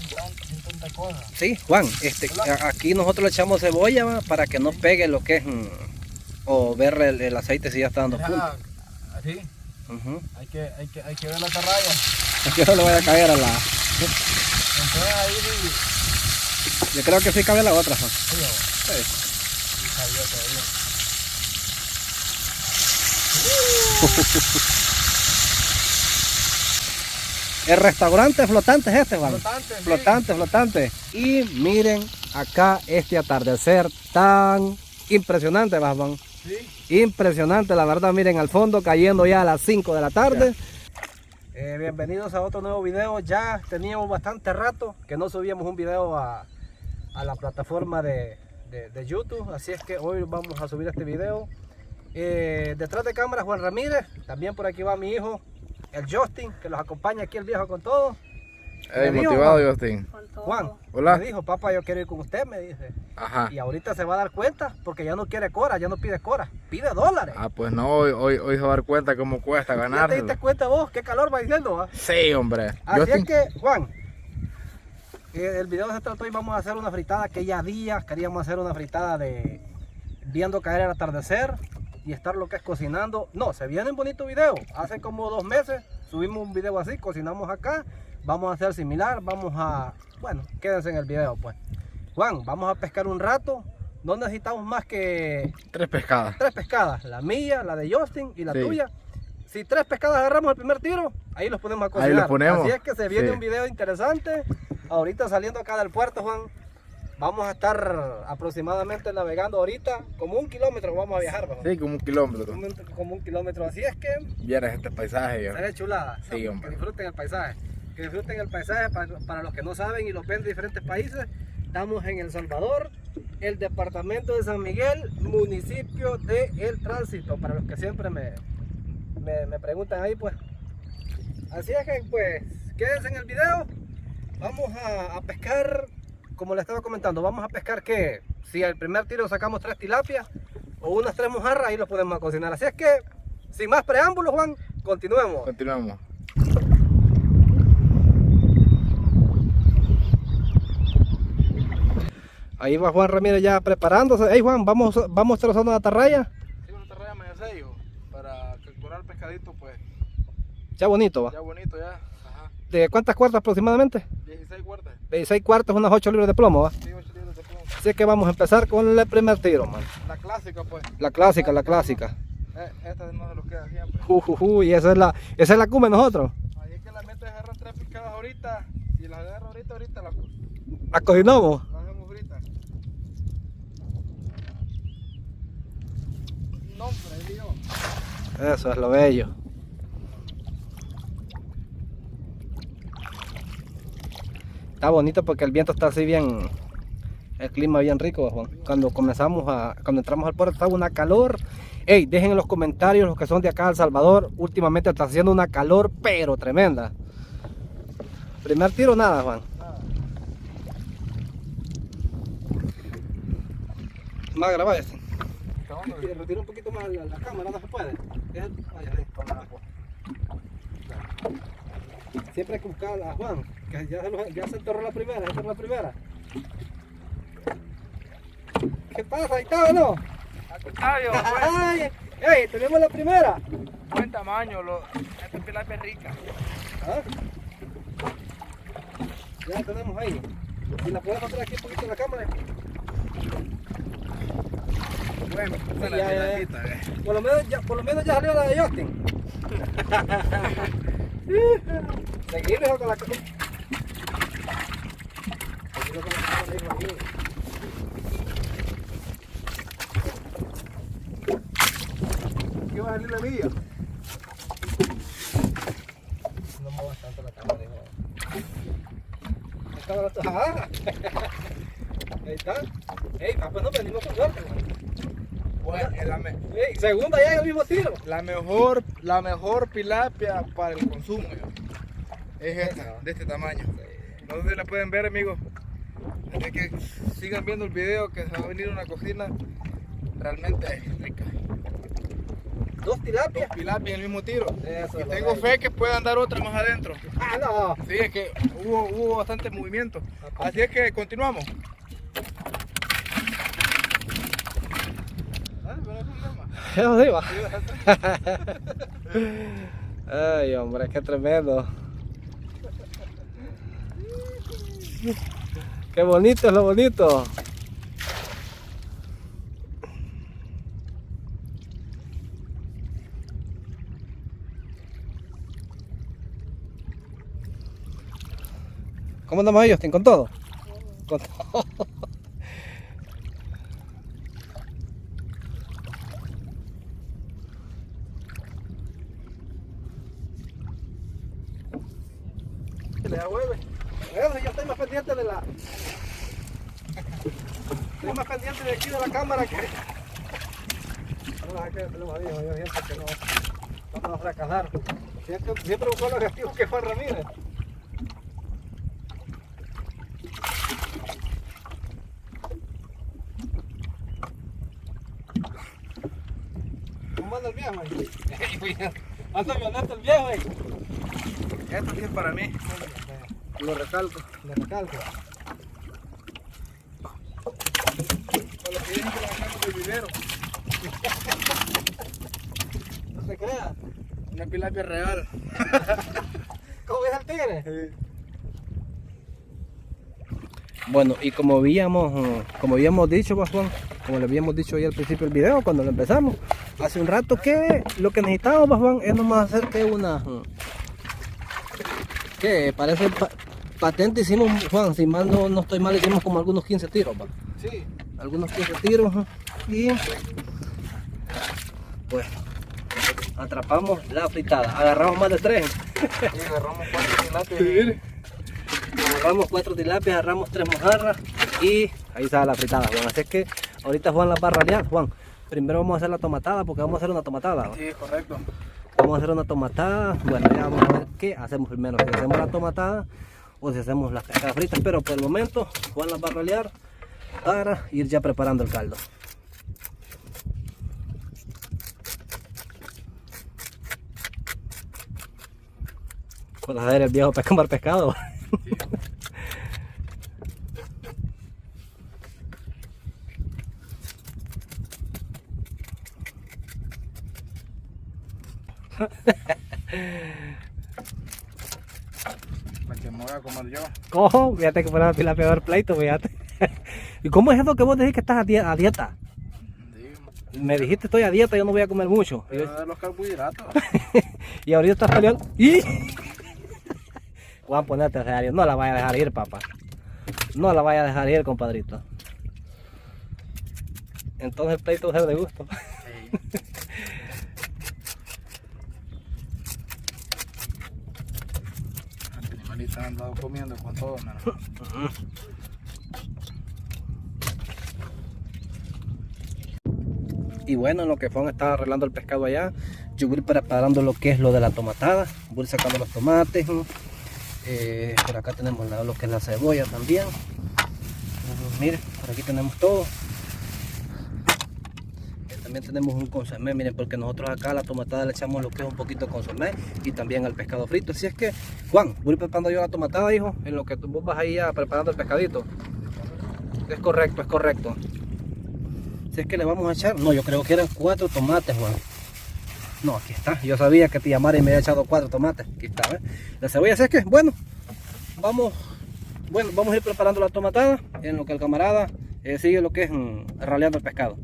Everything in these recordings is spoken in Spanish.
sin tanta cosa. Sí, Juan, aquí nosotros le echamos cebolla, ¿va? Para que no pegue lo que es, o ver el aceite si ya está dando punto. Así, hay que ver la atarraya. Que no le vaya a caer a la... Entonces ahí Yo creo que sí cabe la otra, Juan. sí, Sí. y salió todavía. El restaurante flotante es este, Juan. Flotante, sí. Flotante, flotante. Y miren acá este atardecer tan impresionante, ¿va, Juan? Sí. Impresionante, la verdad. Miren al fondo cayendo ya a las 5 de la tarde. Bienvenidos a otro nuevo video. Ya teníamos bastante rato que no subíamos un video a la plataforma de YouTube, así es que hoy vamos a subir este video. Detrás de cámara Juan Ramírez, también por aquí va mi hijo, el Justin, que los acompaña aquí el viejo con todo. Hey, motivado Juan, Justin. Juan, Hola. me dijo, papá, yo quiero ir con usted, me dice. Ajá. Y ahorita se va a dar cuenta, porque ya no quiere cora, ya no pide cora, pide dólares. Ah, pues no, hoy se va a dar cuenta cómo cuesta ¿Ya te ganárselo. diste cuenta vos? ¿Qué calor va diciendo? ¿Va? Sí, hombre. Así Justin, es que, Juan, el video se trata hoy, vamos a hacer una fritada que ya días queríamos hacer una fritada de viendo caer el atardecer y estar lo que es cocinando. No, se viene un bonito video. Hace como 2 meses subimos un video así, cocinamos acá. Vamos a hacer similar, bueno, quédense en el video pues. Juan, vamos a pescar un rato. No necesitamos más que 3 pescadas. 3 pescadas, la mía, la de Justin y la Sí. tuya. Si 3 pescadas agarramos el primer tiro, ahí los ponemos a cocinar. Ahí los ponemos. Así es que se viene Sí. un video interesante. Ahorita saliendo acá del puerto, Juan, vamos a estar aproximadamente navegando ahorita, como 1 kilómetro vamos a viajar, Juan. Sí, como 1 kilómetro. Como 1 kilómetro, así es que Vieras este paisaje. se ve chulada. Sí, Que hombre. disfruten el paisaje. Que disfruten el paisaje para los que no saben y los ven de diferentes países. Estamos en El Salvador, el departamento de San Miguel, municipio de El Tránsito, para los que siempre me preguntan ahí pues. Así es que pues quédense en el video. Vamos a pescar, como les estaba comentando, vamos a pescar que si al primer tiro sacamos 3 tilapias o unas 3 mojarras, ahí los podemos cocinar. Así es que sin más preámbulos, Juan, continuemos. Continuamos. Ahí va Juan Ramírez ya preparándose. Hey Juan, vamos a estar usando la atarraya. Sí, una atarraya medio sello para capturar el pescadito, pues. Ya bonito va. Ya bonito, ya. Ajá. ¿De cuántas cuartas aproximadamente? 16 cuartas. 16 cuartos, unas 8 libras de plomo, va. Sí, 8 libras de plomo. Así que vamos a empezar con el primer tiro, man. La clásica, pues. La clásica, la clásica. Esta no se los queda siempre. Y esa es la cume nosotros. Ahí es que la meta es agarrar 3 pescadas ahorita. Si las agarro ahorita La cocinamos. la hacemos frita. No, hombre, ahí digo. Eso es lo bello. Está bonito porque el viento está así bien, el clima bien rico, Juan. Cuando entramos al puerto estaba una calor. Hey, dejen en los comentarios los que son de acá de El Salvador. Últimamente está haciendo una calor pero tremenda. Primer tiro nada, Juan. Más grabar este. Retira un poquito más la cámara, no se puede. Siempre hay que buscar a Juan, que ya se enterró la primera, ¿Qué pasa? ¿Ahí está o no? Al contrario, ¡Ay! ¡Ey! ¡Tenemos la primera! buen tamaño, esta tilapia es rica. ¿Ah? Ya la tenemos ahí. Y la podemos hacer aquí un poquito en la cámara. Bueno, Sí, esta ya. es la tilapita, Por lo menos ya salió la de Justin. Seguimos con la cámara. ¿Qué va a salir la mía? No muevas tanto la cámara, hijo. La cámara está... ¡Ah! Ahí está. Ey, pues no venimos con suerte, man. Bueno, Ey, segunda ya en el mismo tiro. la mejor tilapia para el consumo es esta, de este tamaño. No sé si la pueden ver, amigos. Así que sigan viendo el video que se va a venir una cocina realmente rica. 2 tilapias. 2 tilapias en el mismo tiro. Eso Y es tengo lo fe que puedan dar otra más adentro. Ah, no. Sí, es que hubo bastante movimiento. Así es que continuamos. Pero no es problema. Eso sí, va. Ay, hombre, qué tremendo. Qué bonito es lo bonito. ¿Cómo andamos ahí, Justin? ¿Con todo? Con todo. Le da hueve. Yo estoy más pendiente de la... Estoy más pendiente de aquí de la cámara que... No, es que tenemos ahí, yo siento que no vamos a fracasar. Siempre buscó el objetivo que fue Ramírez. ¿Cómo anda el viejo ahí? Anda violento el viejo ahí. Esto sí es para mí. Lo recalco. Le recalco. Con lo que dicen que lo sacamos del vivero. No se crea. Una tilapia real. ¿Cómo es el tigre? Sí. Bueno, y como habíamos dicho, Juan, como le habíamos dicho ahí al principio del video, cuando lo empezamos, hace un rato, que lo que necesitábamos, Juan, es nomás hacer que una... que parece patente, hicimos, Juan, si mal no estoy mal, hicimos como algunos 15 tiros, ¿va? Sí. Algunos 15 tiros, y pues atrapamos la fritada, agarramos más de 3. Y agarramos 4 tilapias. Agarramos 4 tilapias, agarramos 3 mojarras y ahí sale la fritada, Juan. Así es que ahorita Juan las va a ralear, Juan. Primero vamos a hacer la tomatada, porque vamos a hacer una tomatada, ¿va? Sí, correcto. Vamos a hacer una tomatada. Bueno, ya vamos a ver qué hacemos primero, si hacemos la tomatada o si hacemos las pescadas fritas, pero por el momento Juan las va a ralear para ir ya preparando el caldo. Pues a ver el viejo para comer pescado. Sí. La que me voy a comer yo. ¿Cómo? Fíjate que fuera la peor pleito, fíjate. ¿Y cómo es eso que vos decís que estás a dieta? Sí. Me dijiste estoy a dieta, yo no voy a comer mucho. Pero de los carbohidratos. Y ahorita estás peleando. ¡Y! Juan, ponerte serio, no la vaya a dejar ir, papá. No la vaya a dejar ir, compadrito. Entonces el pleito va a ser de gusto. Sí. Los animalitos han andado comiendo con todo, hermano. Y bueno, en lo que Juan estaba arreglando el pescado allá, yo voy preparando lo que es lo de la tomatada. Voy sacando los tomates. Por acá tenemos lo que es la cebolla también. Miren, por aquí tenemos todo. También tenemos un consomé, miren, porque nosotros acá a la tomatada le echamos lo que es un poquito de consomé y también al pescado frito. Así es que, Juan, voy preparando yo la tomatada, hijo, en lo que tú vas ahí ya preparando el pescadito. Es correcto, es correcto. Si es que le vamos a echar, no, yo creo que eran 4 tomates, Juan. No, aquí está, yo sabía que te llamara y me había echado 4 tomates. Aquí está, ¿ves? La cebolla, así es que, bueno, vamos a ir preparando la tomatada en lo que el camarada sigue lo que es raleando el pescado.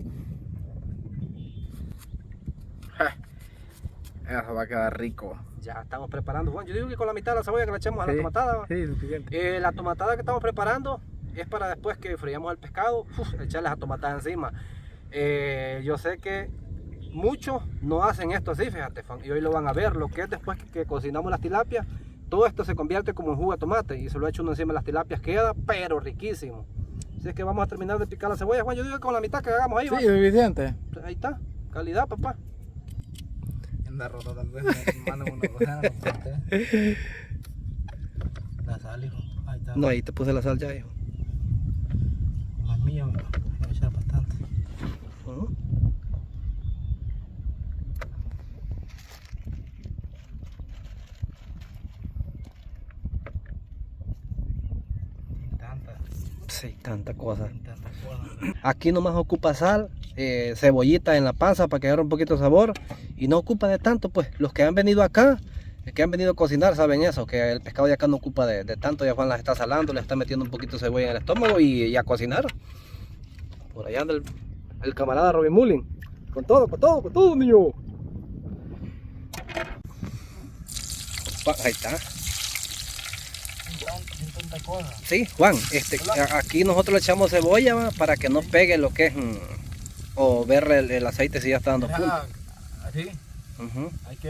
Eso va a quedar rico. Ya estamos preparando, Juan. Yo digo que con la mitad de la cebolla que le echamos a la tomatada. Sí, suficiente. La tomatada que estamos preparando es para después que freíamos el pescado, echarle la tomatada encima. Yo sé que muchos no hacen esto así, fíjate, y hoy lo van a ver. Lo que es después que cocinamos las tilapias, todo esto se convierte como en jugo de tomate y se lo echa uno encima de las tilapias, queda pero riquísimo. Así es que vamos a terminar de picar la cebolla, Juan. Yo digo que con la mitad que hagamos ahí, Sí, ¿va? suficiente. Ahí está, calidad, papá. Anda rota tal vez, hermano, una cosa. La sal, hijo. Ahí está. No, ahí te puse la sal ya, hijo. Más mío, voy a echar bastante. Sí, tanta cosa. Aquí nomás ocupa sal, cebollita en la panza para que agarre un poquito de sabor. Y no ocupa de tanto, pues. Los que han venido acá, que han venido a cocinar, saben eso. Que el pescado de acá no ocupa de tanto. Ya Juan las está salando, le está metiendo un poquito de cebolla en el estómago y a cocinar. Por allá anda el camarada Robin Mullin. Con todo, niño. Ahí está. Sí, Juan, aquí nosotros le echamos cebolla, ¿va? Para que no pegue lo que es o ver el aceite si ya está dando punto. Así. Hay que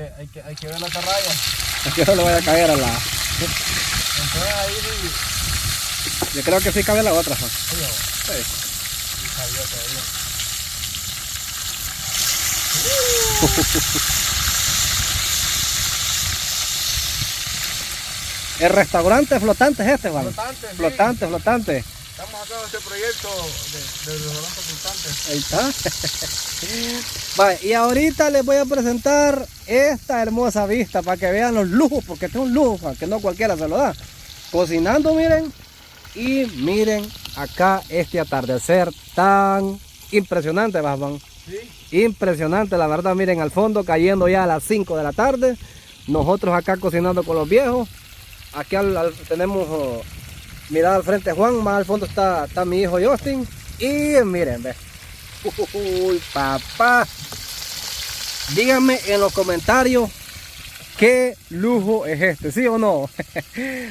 ver la atarraya. Aquí no le vaya a caer a la. Entonces ahí sí. Yo creo que sí cabe la otra, Juan. Sí. Y salió todavía. El restaurante flotante es este, Juan. Flotante, sí. Flotante. Estamos acá en este proyecto de restaurante flotante. Ahí está. Vale, y ahorita les voy a presentar esta hermosa vista para que vean los lujos, porque este es un lujo, Juan, que no cualquiera se lo da. Cocinando, miren. Y miren acá este atardecer tan impresionante, Juan. Sí. Impresionante, la verdad, miren al fondo cayendo ya a las 5 de la tarde. Nosotros acá cocinando con los viejos. Aquí tenemos mirada al frente Juan, más al fondo está mi hijo Justin. Y miren, ve. Uy, papá. Díganme en los comentarios qué lujo es este, ¿sí o no?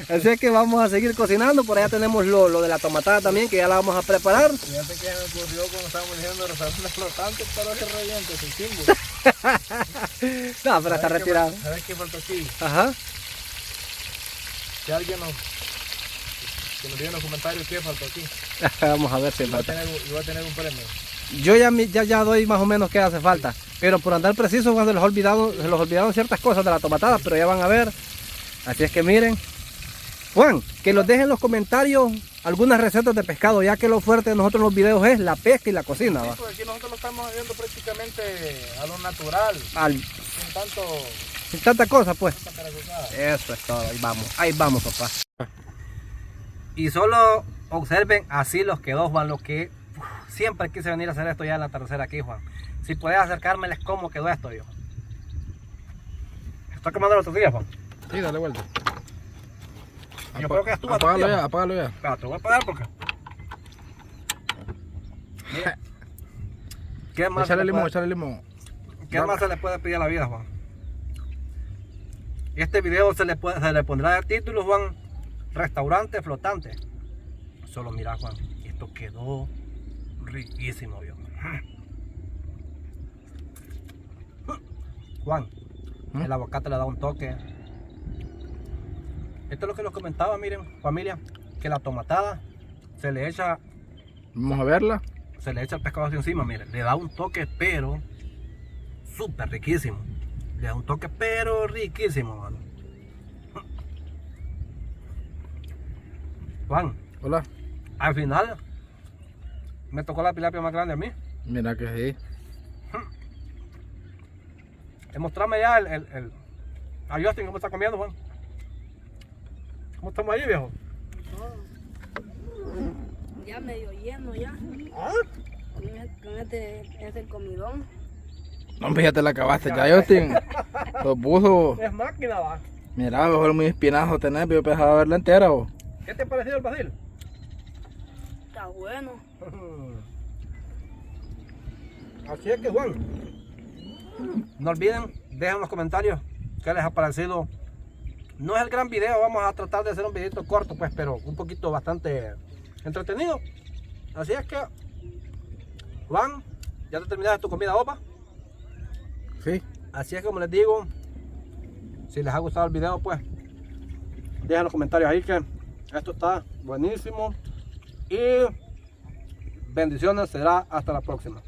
Así que vamos a seguir cocinando. Por allá tenemos lo de la tomatada también, que ya la vamos a preparar. Fíjate que me ocurrió cuando estábamos diciendo restaurante flotante, pero ese reviento, es el chingo. No, pero está retirado. ¿Sabes qué falta aquí? Ajá. Si alguien nos diga en los comentarios qué falta aquí. Vamos a ver si Yo voy a tener un premio. Yo ya doy más o menos qué hace falta. Pero por andar preciso, cuando se los olvidaron ciertas cosas de la tomatada, pero ya van a ver. Así es que miren. Juan, que los dejen en los comentarios algunas recetas de pescado, ya que lo fuerte de nosotros en los videos es la pesca y la cocina. Sí, ¿va? pues aquí nosotros lo estamos viendo prácticamente a lo natural. Sin tanta cosa, pues. Tanta caracocada. Eso es todo, ahí vamos, papá. Y solo observen, así los quedó, Juan, lo que siempre quise venir a hacer esto ya en la atardecer aquí, Juan. Si puedes acercármeles cómo quedó esto, yo. ¿Está quemando la tortilla, Juan? Sí, dale vuelta. Yo creo que estuvo Apágalo ya. Espera, te voy a apagar porque... Mira. ¿Qué más Échale limón. ¿Qué más se le puede pedir a la vida, Juan? Este video se le pondrá de título, Juan, restaurante flotante. Solo mira, Juan, esto quedó riquísimo, viejo. Juan, el aguacate le da un toque. Esto es lo que les comentaba, miren, familia, que la tomatada se le echa... Vamos a verla. Se le echa el pescado hacia encima, miren, le da un toque, pero súper riquísimo. Le da un toque, pero riquísimo, mano. Juan. Hola. Al final, me tocó la tilapia más grande a mí. Mira que sí. Mostrame ya a Justin cómo está comiendo, Juan. ¿Cómo estamos ahí, viejo? Ya medio lleno ya. ¿Ah? Con este comidón. No, fíjate, la acabaste ya, Justin. Lo puso. Es máquina, va. Mira, mejor muy espinazo tener, pero yo pensaba verla entera, vos. ¿Qué te ha parecido el basil? Está bueno. Así es que, Juan, no olviden, dejen en los comentarios qué les ha parecido. No es el gran video, vamos a tratar de hacer un videito corto, pues, pero un poquito bastante entretenido. Así es que, Juan, ¿ya te terminaste tu comida, opa? Sí. Así es que, como les digo, si les ha gustado el video, pues, dejen en los comentarios ahí que esto está buenísimo. Y bendiciones, será hasta la próxima.